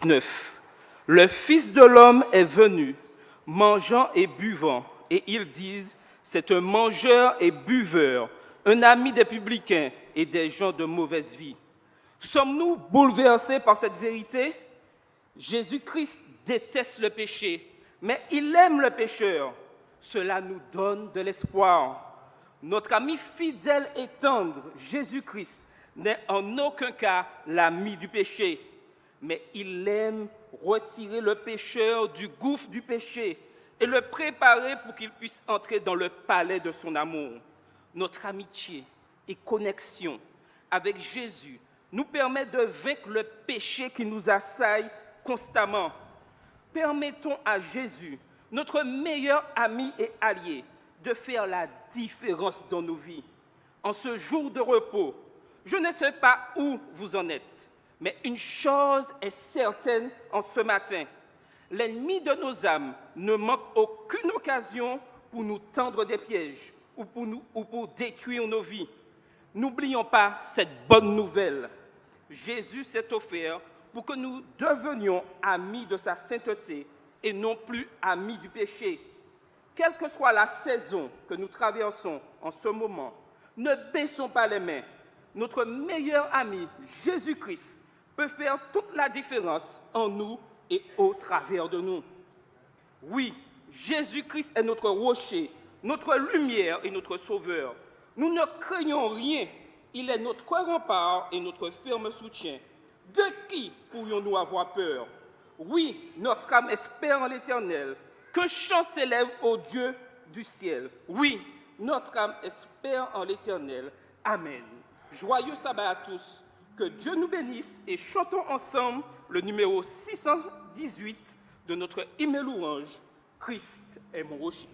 19. Le Fils de l'homme est venu, mangeant et buvant, et ils disent, c'est un mangeur et buveur, un ami des publicains et des gens de mauvaise vie. Sommes-nous bouleversés par cette vérité? Jésus-Christ déteste le péché, mais il aime le pécheur. Cela nous donne de l'espoir. Notre ami fidèle et tendre, Jésus-Christ, n'est en aucun cas l'ami du péché, mais il aime retirer le pécheur du gouffre du péché et le préparer pour qu'il puisse entrer dans le palais de son amour. Notre amitié et connexion avec Jésus nous permet de vaincre le péché qui nous assaille constamment. Permettons à Jésus, notre meilleur ami et allié, de faire la différence dans nos vies. En ce jour de repos, je ne sais pas où vous en êtes, mais une chose est certaine en ce matin. L'ennemi de nos âmes ne manque aucune occasion pour nous tendre des pièges ou pour détruire nos vies. N'oublions pas cette bonne nouvelle. Jésus s'est offert pour que nous devenions amis de sa sainteté et non plus amis du péché. Quelle que soit la saison que nous traversons en ce moment, ne baissons pas les mains. Notre meilleur ami, Jésus-Christ, peut faire toute la différence en nous et au travers de nous. Oui, Jésus-Christ est notre rocher, notre lumière et notre sauveur. Nous ne craignons rien. Il est notre rempart et notre ferme soutien. De qui pourrions-nous avoir peur? Oui, notre âme espère en l'Éternel. Qu'un chant s'élève au Dieu du ciel. Oui, notre âme espère en l'Éternel. Amen. Joyeux sabbat à tous. Que Dieu nous bénisse et chantons ensemble le numéro 618 de notre hymne louange. Christ est mon rocher.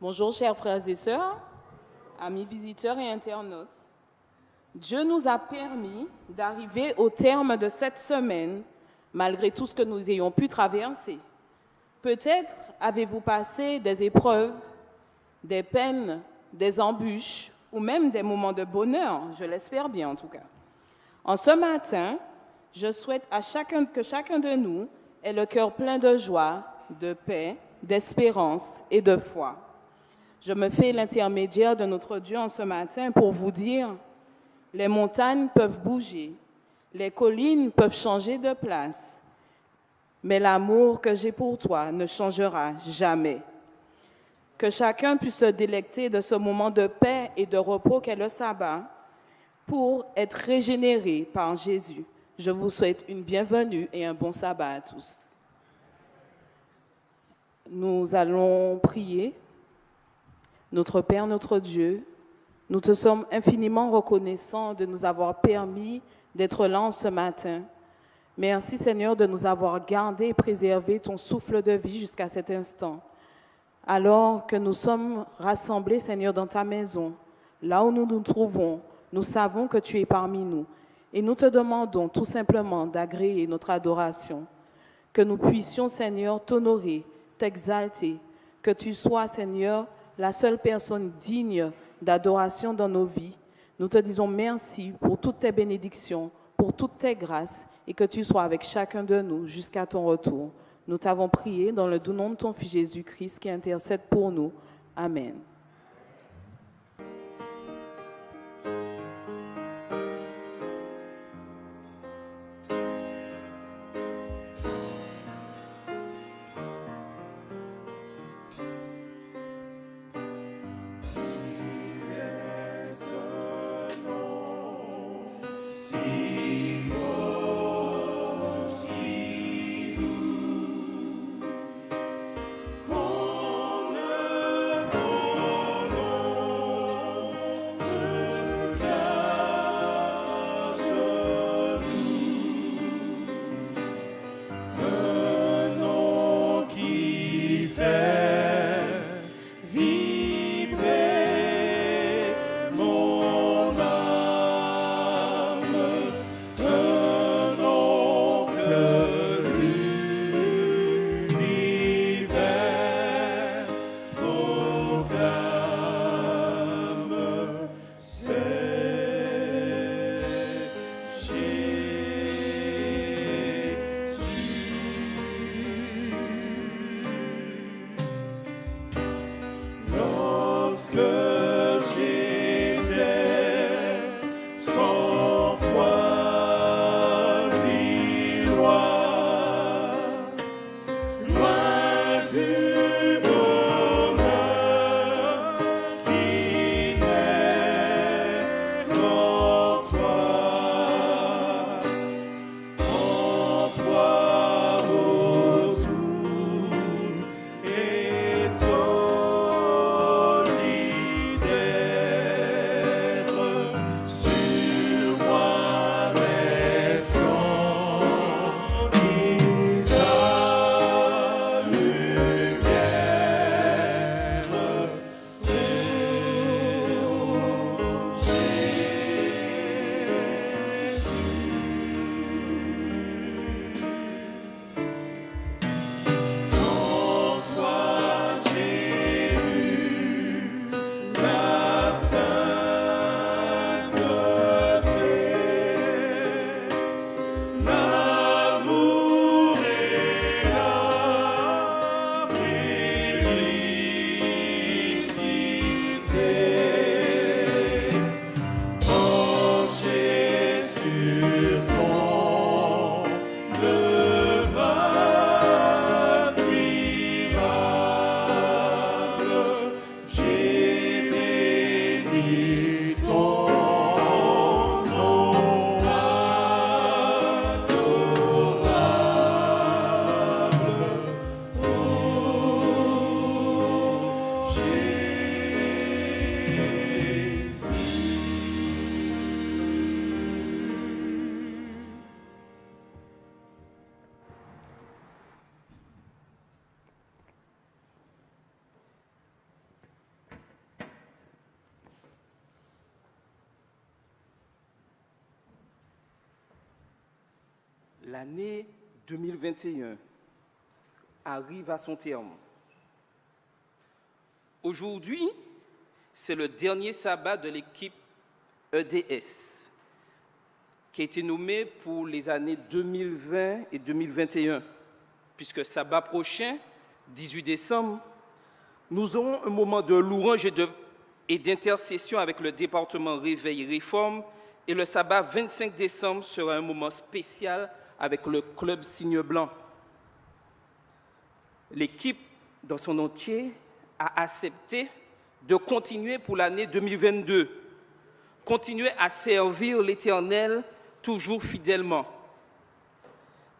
Bonjour chers frères et sœurs, amis visiteurs et internautes. Dieu nous a permis d'arriver au terme de cette semaine malgré tout ce que nous ayons pu traverser. Peut-être avez-vous passé des épreuves, des peines, des embûches ou même des moments de bonheur, je l'espère bien en tout cas. En ce matin, je souhaite que chacun de nous ait le cœur plein de joie, de paix, d'espérance et de foi. Je me fais l'intermédiaire de notre Dieu en ce matin pour vous dire, les montagnes peuvent bouger, les collines peuvent changer de place, mais l'amour que j'ai pour toi ne changera jamais. Que chacun puisse se délecter de ce moment de paix et de repos qu'est le sabbat pour être régénéré par Jésus. Je vous souhaite une bienvenue et un bon sabbat à tous. Nous allons prier. Notre Père, notre Dieu, nous te sommes infiniment reconnaissants de nous avoir permis d'être là en ce matin. Merci Seigneur de nous avoir gardé et préservé ton souffle de vie jusqu'à cet instant. Alors que nous sommes rassemblés, Seigneur, dans ta maison, là où nous nous trouvons, nous savons que tu es parmi nous. Et nous te demandons tout simplement d'agréer notre adoration. Que nous puissions, Seigneur, t'honorer, t'exalter. Que tu sois, Seigneur, la seule personne digne d'adoration dans nos vies. Nous te disons merci pour toutes tes bénédictions, pour toutes tes grâces, et que tu sois avec chacun de nous jusqu'à ton retour. Nous t'avons prié dans le doux nom de ton Fils Jésus-Christ qui intercède pour nous. Amen. L'année 2021 arrive à son terme. Aujourd'hui, c'est le dernier sabbat de l'équipe EDS, qui a été nommée pour les années 2020 et 2021, puisque sabbat prochain, 18 décembre, nous aurons un moment de louange et d'intercession avec le département Réveil et Réforme, et le sabbat 25 décembre sera un moment spécial avec le club Signe Blanc. L'équipe, dans son entier, a accepté de continuer pour l'année 2022, continuer à servir l'Éternel toujours fidèlement,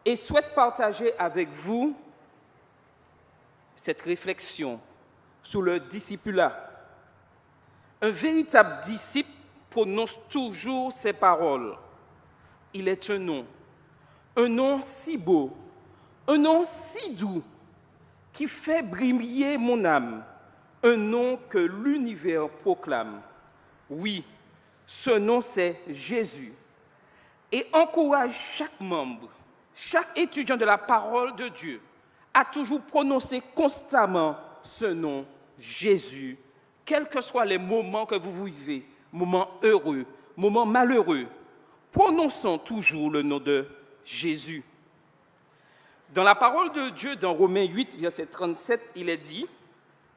et souhaite partager avec vous cette réflexion sur le discipulat. Un véritable disciple prononce toujours ces paroles. Il est un nom si beau, un nom si doux, qui fait briller mon âme, un nom que l'univers proclame. Oui, ce nom c'est Jésus, et encourage chaque membre, chaque étudiant de la parole de Dieu à toujours prononcer constamment ce nom, Jésus, quels que soient les moments que vous vivez, moments heureux, moments malheureux, prononçons toujours le nom de Jésus. Dans la parole de Dieu, dans Romains 8, verset 37, il est dit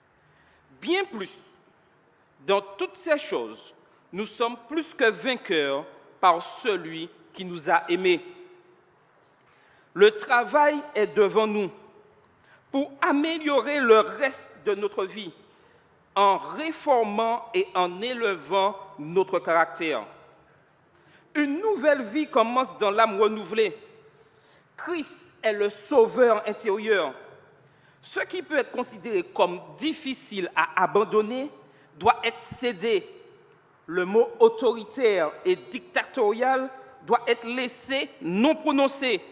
« Bien plus, dans toutes ces choses, nous sommes plus que vainqueurs par celui qui nous a aimés. » Le travail est devant nous pour améliorer le reste de notre vie en réformant et en élevant notre caractère. Une nouvelle vie commence dans l'âme renouvelée. Christ est le sauveur intérieur. Ce qui peut être considéré comme difficile à abandonner doit être cédé. Le mot autoritaire et dictatorial doit être laissé non prononcé.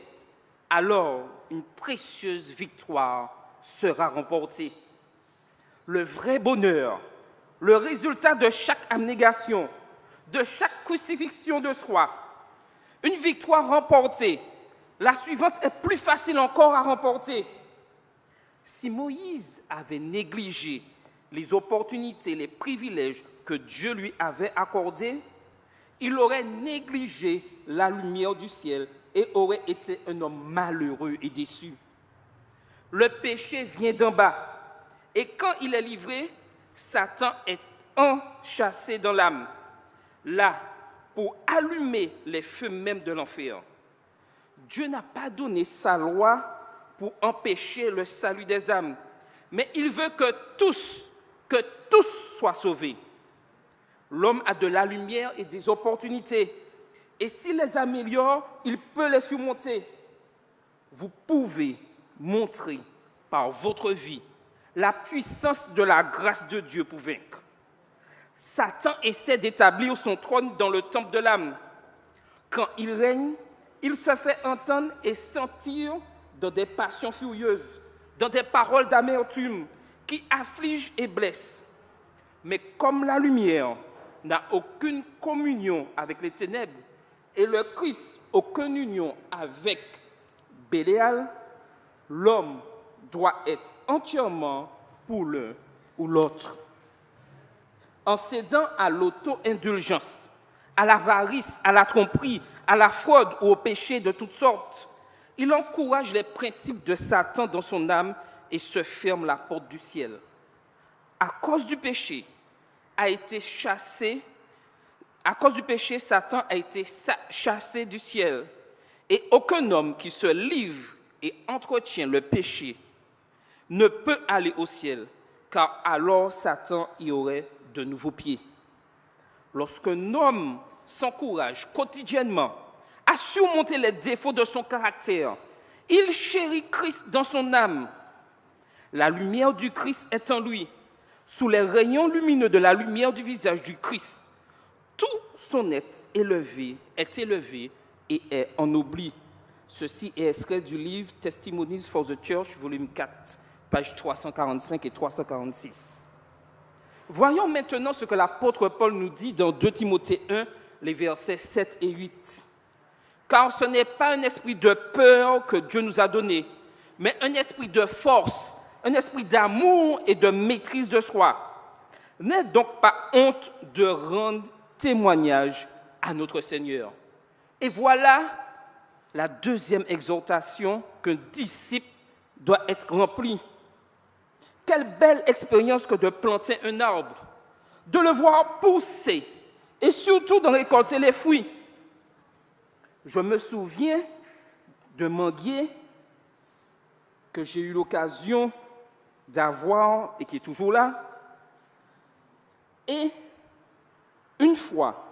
Alors, une précieuse victoire sera remportée. Le vrai bonheur, le résultat de chaque abnégation, de chaque crucifixion de soi, une victoire remportée, la suivante est plus facile encore à remporter. Si Moïse avait négligé les opportunités, les privilèges que Dieu lui avait accordés, il aurait négligé la lumière du ciel et aurait été un homme malheureux et déçu. Le péché vient d'en bas, et quand il est livré, Satan est enchâssé dans l'âme, là, pour allumer les feux même de l'enfer. Dieu n'a pas donné sa loi pour empêcher le salut des âmes, mais il veut que tous soient sauvés. L'homme a de la lumière et des opportunités, et s'il les améliore, il peut les surmonter. Vous pouvez montrer par votre vie la puissance de la grâce de Dieu pour vaincre. Satan essaie d'établir son trône dans le temple de l'âme. Quand il règne, il se fait entendre et sentir dans des passions furieuses, dans des paroles d'amertume qui affligent et blessent. Mais comme la lumière n'a aucune communion avec les ténèbres et le Christ aucune union avec Bélial, l'homme doit être entièrement pour l'un ou l'autre. En cédant à l'auto-indulgence, à l'avarice, à la tromperie, à la fraude ou au péché de toutes sortes, il encourage les principes de Satan dans son âme et se ferme la porte du ciel. À cause du péché, Satan a été chassé du ciel. Et aucun homme qui se livre et entretient le péché ne peut aller au ciel, car alors Satan y aurait de nouveaux pieds. Lorsqu'un homme s'encourage quotidiennement à surmonter les défauts de son caractère, il chérit Christ dans son âme. La lumière du Christ est en lui. Sous les rayons lumineux de la lumière du visage du Christ, tout son être est élevé et est en oubli. Ceci est extrait du livre Testimonies for the Church, volume 4, pages 345 et 346. Voyons maintenant ce que l'apôtre Paul nous dit dans 2 Timothée 1, les versets 7 et 8. car ce n'est pas un esprit de peur que Dieu nous a donné, mais un esprit de force, un esprit d'amour et de maîtrise de soi. N'aie donc pas honte de rendre témoignage à notre Seigneur. Et voilà la deuxième exhortation qu'un disciple doit être rempli. Quelle belle expérience que de planter un arbre, de le voir pousser et surtout d'en récolter les fruits. Je me souviens d'un manguier que j'ai eu l'occasion d'avoir et qui est toujours là. Et une fois,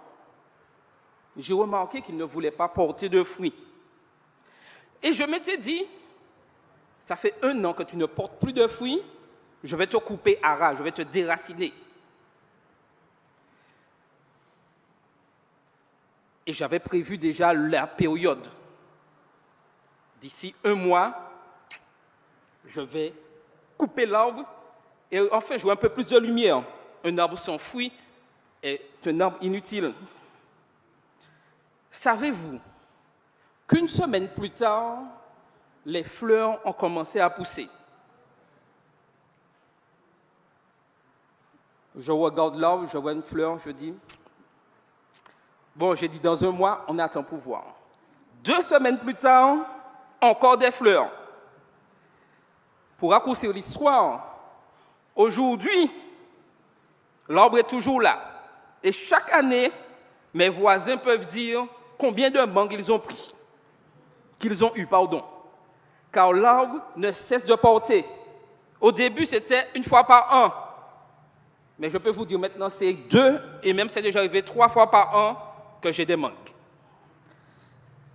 j'ai remarqué qu'il ne voulait pas porter de fruits. Et je m'étais dit, ça fait 1 an que tu ne portes plus de fruits, je vais te couper à ras, je vais te déraciner. Et j'avais prévu déjà la période. D'ici 1 mois, je vais couper l'arbre et enfin jouer un peu plus de lumière. Un arbre sans fruits est un arbre inutile. Savez-vous qu'une semaine plus tard, les fleurs ont commencé à pousser? Je regarde l'arbre, je vois une fleur, je dis, bon, j'ai dit dans 1 mois, on attend pour voir. 2 semaines plus tard, encore des fleurs. Pour raccourcir l'histoire, aujourd'hui, l'arbre est toujours là. Et chaque année, mes voisins peuvent dire combien de mangues qu'ils ont eu. Car l'arbre ne cesse de porter. Au début, c'était 1 fois par an. Mais je peux vous dire maintenant, c'est 2, et même c'est déjà arrivé 3 fois par an que j'ai des mangues.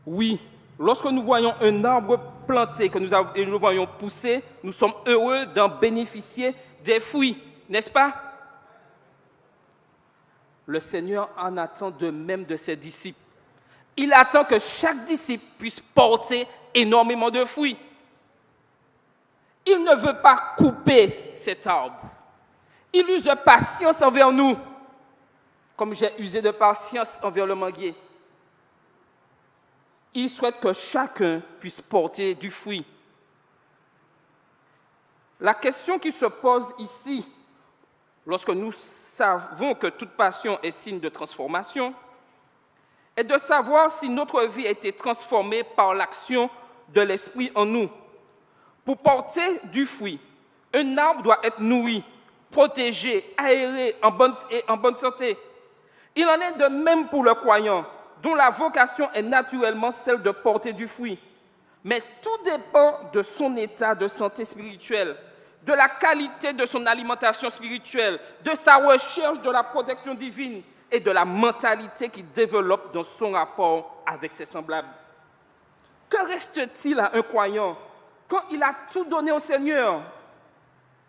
Oui, lorsque nous voyons un arbre planté, que nous le voyons pousser, nous sommes heureux d'en bénéficier des fruits, n'est-ce pas? Le Seigneur en attend de même de ses disciples. Il attend que chaque disciple puisse porter énormément de fruits. Il ne veut pas couper cet arbre. Il use de patience envers nous, comme j'ai usé de patience envers le manguier. Il souhaite que chacun puisse porter du fruit. La question qui se pose ici, lorsque nous savons que toute passion est signe de transformation, est de savoir si notre vie a été transformée par l'action de l'Esprit en nous. Pour porter du fruit, un arbre doit être nourri, protégé, aéré, en bonne santé. Il en est de même pour le croyant, dont la vocation est naturellement celle de porter du fruit. Mais tout dépend de son état de santé spirituelle, de la qualité de son alimentation spirituelle, de sa recherche de la protection divine et de la mentalité qu'il développe dans son rapport avec ses semblables. Que reste-t-il à un croyant quand il a tout donné au Seigneur?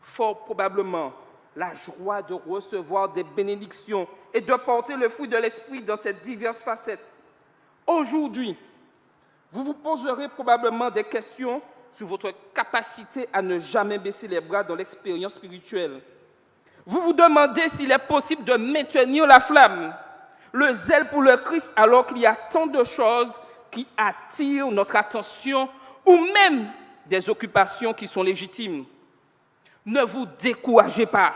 Fort probablement la joie de recevoir des bénédictions et de porter le fruit de l'Esprit dans ses diverses facettes. Aujourd'hui, vous vous poserez probablement des questions sur votre capacité à ne jamais baisser les bras dans l'expérience spirituelle. Vous vous demandez s'il est possible de maintenir la flamme, le zèle pour le Christ, alors qu'il y a tant de choses qui attirent notre attention ou même des occupations qui sont légitimes. Ne vous découragez pas.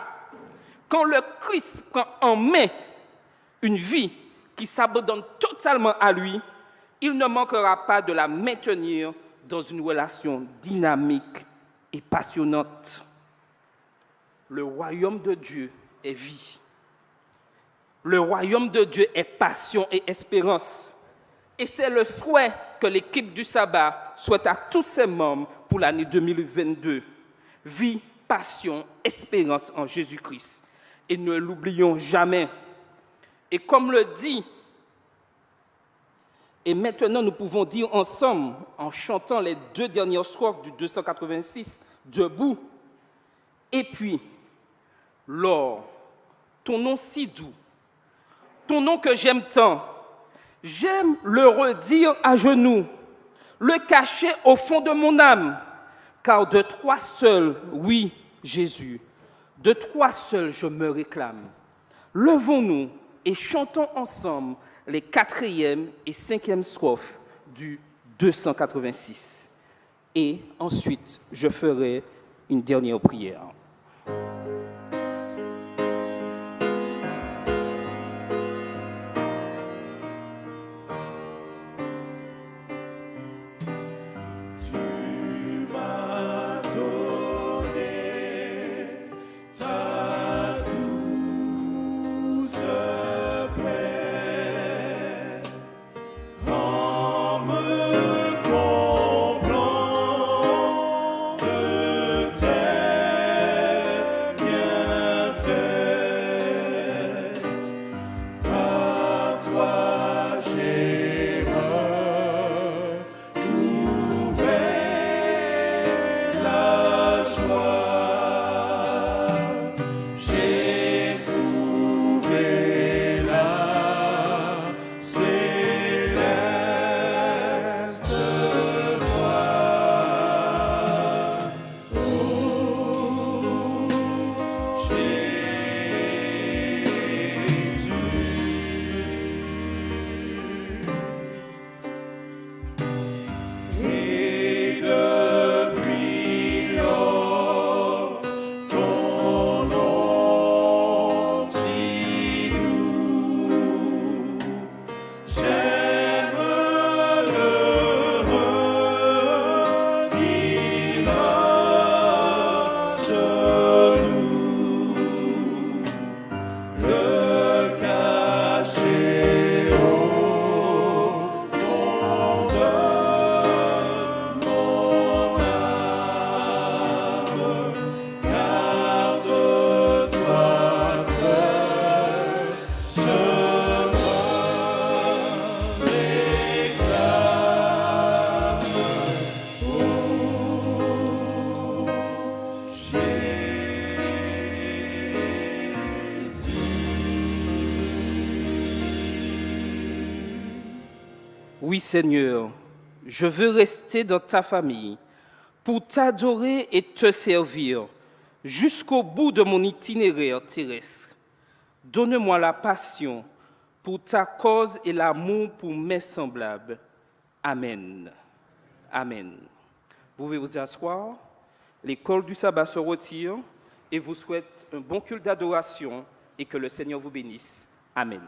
Quand le Christ prend en main une vie qui s'abandonne totalement à lui, il ne manquera pas de la maintenir dans une relation dynamique et passionnante. Le royaume de Dieu est vie. Le royaume de Dieu est passion et espérance. Et c'est le souhait que l'équipe du sabbat souhaite à tous ses membres pour l'année 2022. Vie, passion, espérance en Jésus-Christ. Et ne l'oublions jamais. Et comme le dit, et maintenant nous pouvons dire ensemble, en chantant les 2 dernières strophes du 286, debout, et puis, l'or, ton nom si doux, ton nom que j'aime tant, j'aime le redire à genoux, le cacher au fond de mon âme, car de toi seul, oui, Jésus, de toi seul je me réclame. Levons-nous et chantons ensemble les 4e et 5e strophes du 286. Et ensuite, je ferai une dernière prière. Oui, Seigneur, je veux rester dans ta famille pour t'adorer et te servir jusqu'au bout de mon itinéraire terrestre. Donne-moi la passion pour ta cause et l'amour pour mes semblables. Amen. Amen. Vous pouvez vous asseoir. L'école du sabbat se retire et vous souhaite un bon culte d'adoration et que le Seigneur vous bénisse. Amen.